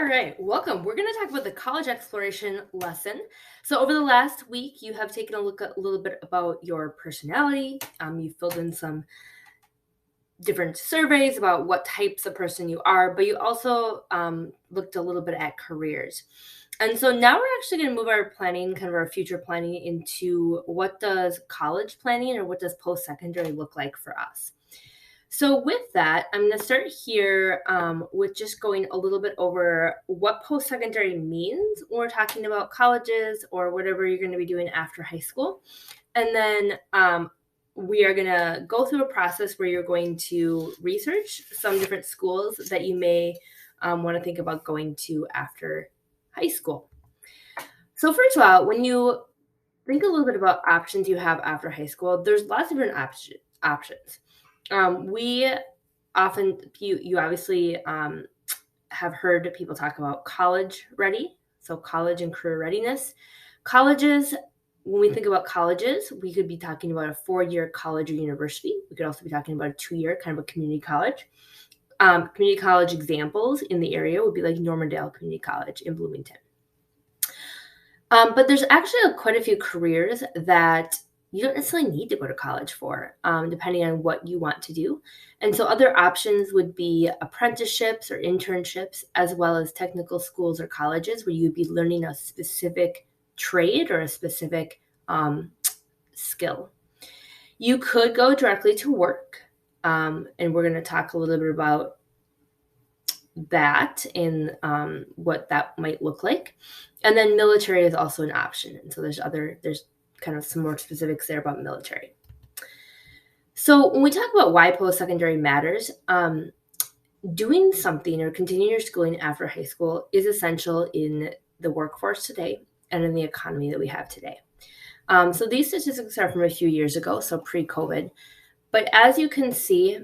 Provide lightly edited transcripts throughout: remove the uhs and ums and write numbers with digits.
right, welcome. We're going to talk about the college exploration lesson. So, over the last week, you have taken a look at a little bit about your personality. You filled in some different surveys about what types of person you are, but you also looked a little bit at careers. And so now we're actually going to move our planning, kind of our future planning, into what does college planning or what does post-secondary look like for us. So with that, I'm going to start here with just going a little bit over what post-secondary means when we're talking about colleges or whatever you're going to be doing after high school. And then we are going to go through a process where you're going to research some different schools that you may want to think about going to after high school. So first of all, when you think a little bit about options you have after high school, there's lots of different options. We often, you obviously have heard people talk about college ready, so college and career readiness. Colleges, when we think about colleges, we could be talking about a 4-year college or university. We could also be talking about a 2-year kind of a community college. Community college examples in the area would be like Normandale Community College in Bloomington. But there's actually quite a few careers that you don't necessarily need to go to college for, depending on what you want to do. And so other options would be apprenticeships or internships, as well as technical schools or colleges where you'd be learning a specific trade or a specific skill. You could go directly to work, and we're going to talk a little bit about that and what that might look like. And then military is also an option. And so there's kind of some more specifics there about military. So when we talk about why post-secondary matters, doing something or continuing your schooling after high school is essential in the workforce today and in the economy that we have today. So these statistics are from a few years ago, so pre-COVID. But as you can see,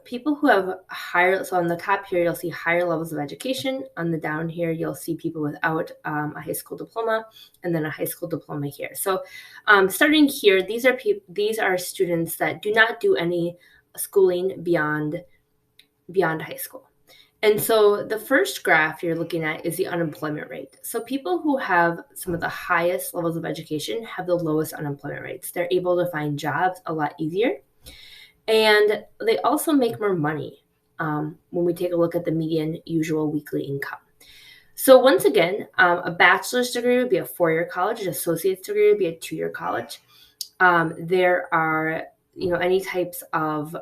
people who have so on the top here, you'll see higher levels of education. On the down here, you'll see people without a high school diploma, and then a high school diploma here. So starting here, these are students that do not do any schooling beyond high school. And so the first graph you're looking at is the unemployment rate. So people who have some of the highest levels of education have the lowest unemployment rates. They're able to find jobs a lot easier. And they also make more money when we take a look at the median usual weekly income. So once again, a bachelor's degree would be a 4-year college. An associate's degree would be a 2-year college. There are, any types of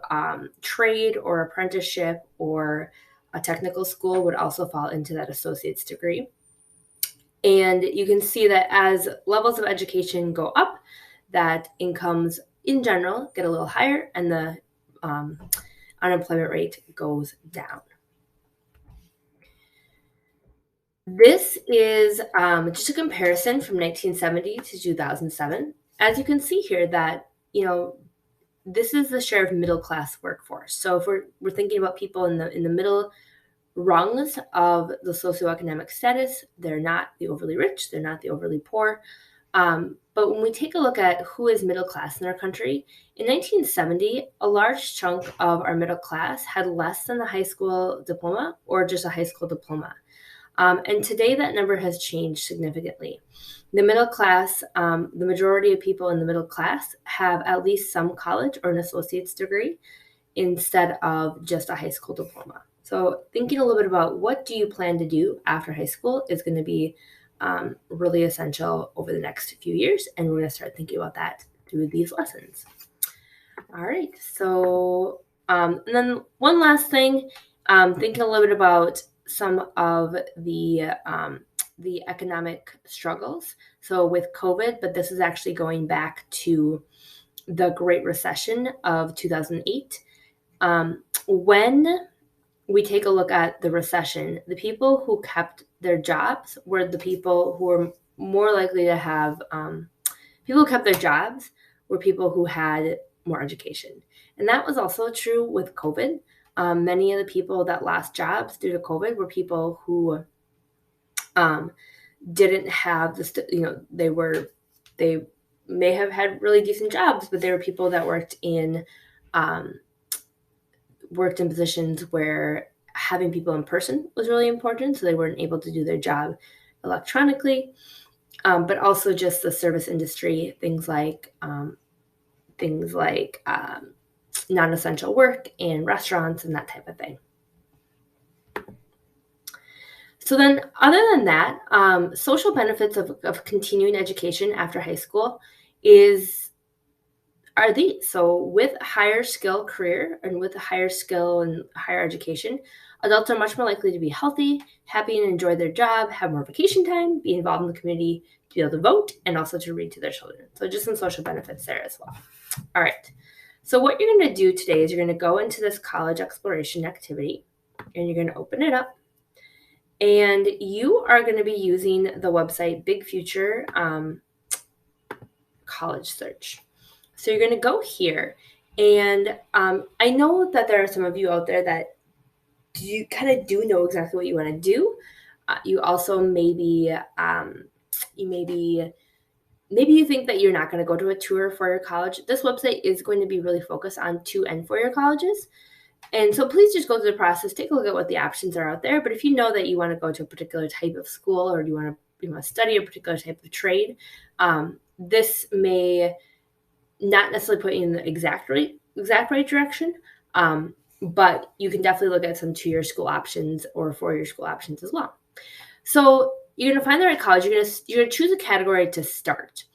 trade or apprenticeship or a technical school would also fall into that associate's degree. And you can see that as levels of education go up, that incomes in general get a little higher and the unemployment rate goes down. This is just a comparison from 1970 to 2007. As you can see here that, this is the share of middle class workforce. So if we're thinking about people in the middle rungs of the socioeconomic status, they're not the overly rich, they're not the overly poor. But when we take a look at who is middle class in our country, in 1970, a large chunk of our middle class had less than a high school diploma or just a high school diploma. And today that number has changed significantly. The middle class, the majority of people in the middle class have at least some college or an associate's degree instead of just a high school diploma. So thinking a little bit about what do you plan to do after high school is going to be really essential over the next few years. And we're going to start thinking about that through these lessons. All right. So, and then one last thing, thinking a little bit about some of the economic struggles. So with COVID, but this is actually going back to the Great Recession of 2008. When we take a look at the recession, the people who kept their jobs were the people who were more likely to have, people who kept their jobs were people who had more education. And that was also true with COVID. Many of the people that lost jobs due to COVID were people who didn't have they may have had really decent jobs, but they were people that worked in positions where having people in person was really important, so they weren't able to do their job electronically. But also just the service industry, non-essential work and restaurants and that type of thing. So then, other than that, social benefits of continuing education after high school are these. So with a higher skill career and with a higher skill and higher education, adults are much more likely to be healthy, happy, and enjoy their job, have more vacation time, be involved in the community, to be able to vote, and also to read to their children. So just some social benefits there as well. All right. So what you're going to do today is you're going to go into this college exploration activity, and you're going to open it up. And you are going to be using the website Big Future College Search. So you're going to go here. And I know that there are some of you out there that you kind of do know exactly what you want to do. You also maybe you think that you're not going to go to a 2 or 4-year college. This website is going to be really focused on 2 and 4-year colleges. And so please just go through the process, take a look at what the options are out there. But if you know that you want to go to a particular type of school or you want to study a particular type of trade, this may not necessarily put you in the exact right direction, but you can definitely look at some 2-year school options or 4-year school options as well. So you're going to find the right college. You're going to choose a category to start.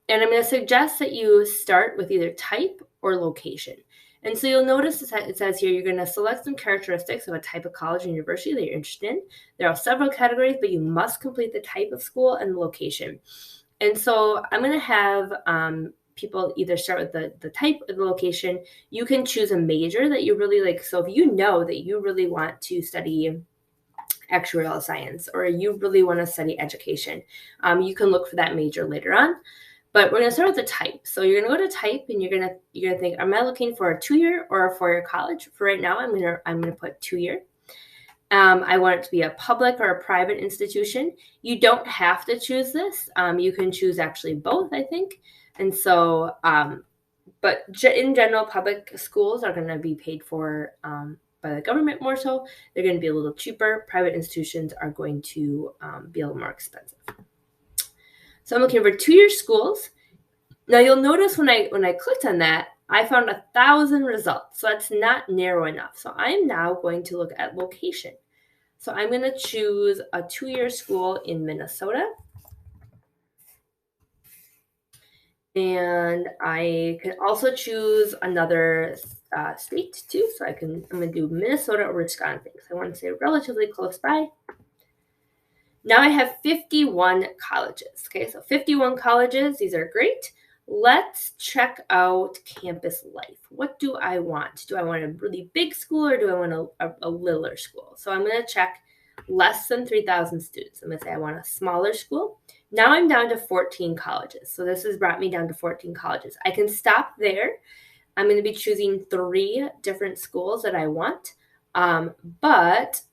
And I'm going to suggest that you start with either type or location. And so you'll notice it says here, you're going to select some characteristics of a type of college or university that you're interested in. There are several categories, but you must complete the type of school and the location. And so I'm going to have people either start with the type or the location. You can choose a major that you really like. So if you know that you really want to study actuarial science or you really want to study education, you can look for that major later on. But we're going to start with the type. So you're going to go to type and you're going to think, am I looking for a 2-year or a 4-year college? For right now, I'm going to put 2-year. I want it to be a public or a private institution. You don't have to choose this. You can choose actually both, I think. And so, but in general, public schools are going to be paid for by the government more so. They're going to be a little cheaper. Private institutions are going to be a little more expensive. So I'm looking for 2-year schools. Now you'll notice when I clicked on that, I found 1,000 results. So that's not narrow enough. So I'm now going to look at location. So I'm going to choose a 2-year school in Minnesota. And I can also choose another state too. So I'm going to do Minnesota or Wisconsin. So I want to say relatively close by. Now I have 51 colleges. Okay, so 51 colleges. These are great. Let's check out campus life. What do I want? Do I want a really big school or do I want a littler school? So I'm going to check less than 3,000 students. I'm going to say I want a smaller school. Now I'm down to 14 colleges. So this has brought me down to 14 colleges. I can stop there. I'm going to be choosing 3 different schools that I want. But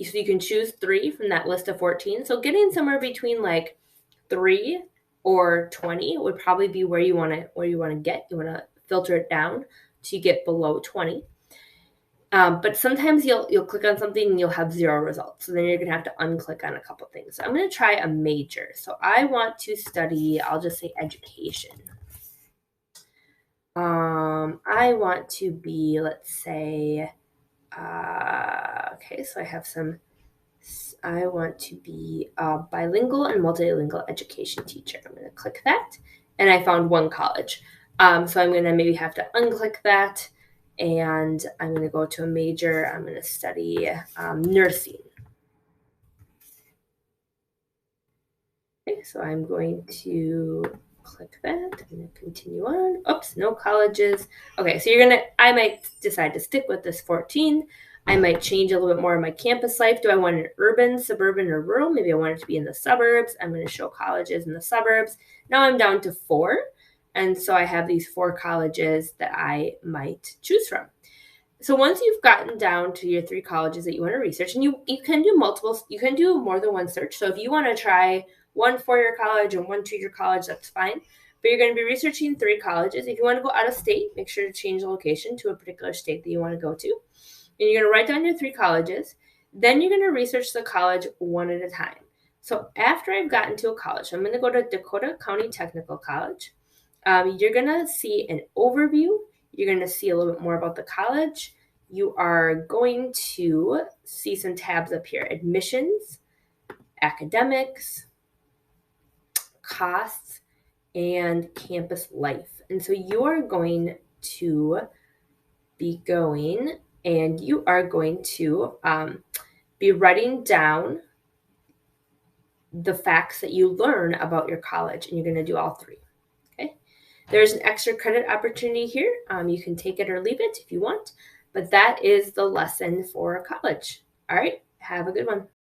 so you can choose 3 from that list of 14. So getting somewhere between like 3 or 20 would probably be where you want to get. You want to filter it down to get below 20. But sometimes you'll click on something and you'll have 0 results. So then you're going to have to unclick on a couple things. So I'm going to try a major. So I want to study, I'll just say education. I want to be, let's say, okay, so I want to be a bilingual and multilingual education teacher. I'm going to click that, and I found 1 college. So I'm going to maybe have to unclick that, and I'm going to go to a major. I'm going to study nursing. Okay, so I'm going to click that. I'm going to continue on. Oops, no colleges. Okay, so I might decide to stick with this 14. I might change a little bit more of my campus life. Do I want an urban, suburban, or rural? Maybe I want it to be in the suburbs. I'm going to show colleges in the suburbs. Now I'm down to 4. And so I have these 4 colleges that I might choose from. So once you've gotten down to your 3 colleges that you want to research, and you can do you can do more than 1 search. So if you want to try 1 4-year college and 1 2-year college, that's fine. But you're going to be researching 3 colleges. If you want to go out of state, make sure to change the location to a particular state that you want to go to. And you're going to write down your 3 colleges. Then you're going to research the college one at a time. So after I've gotten to a college, I'm going to go to Dakota County Technical College. You're going to see an overview. You're going to see a little bit more about the college. You are going to see some tabs up here: admissions, academics, costs, and campus life. And so you are going to be going and you are going to be writing down the facts that you learn about your college, and you're going to do all 3. Okay. There's an extra credit opportunity here. You can take it or leave it if you want, but that is the lesson for college. All right. Have a good one.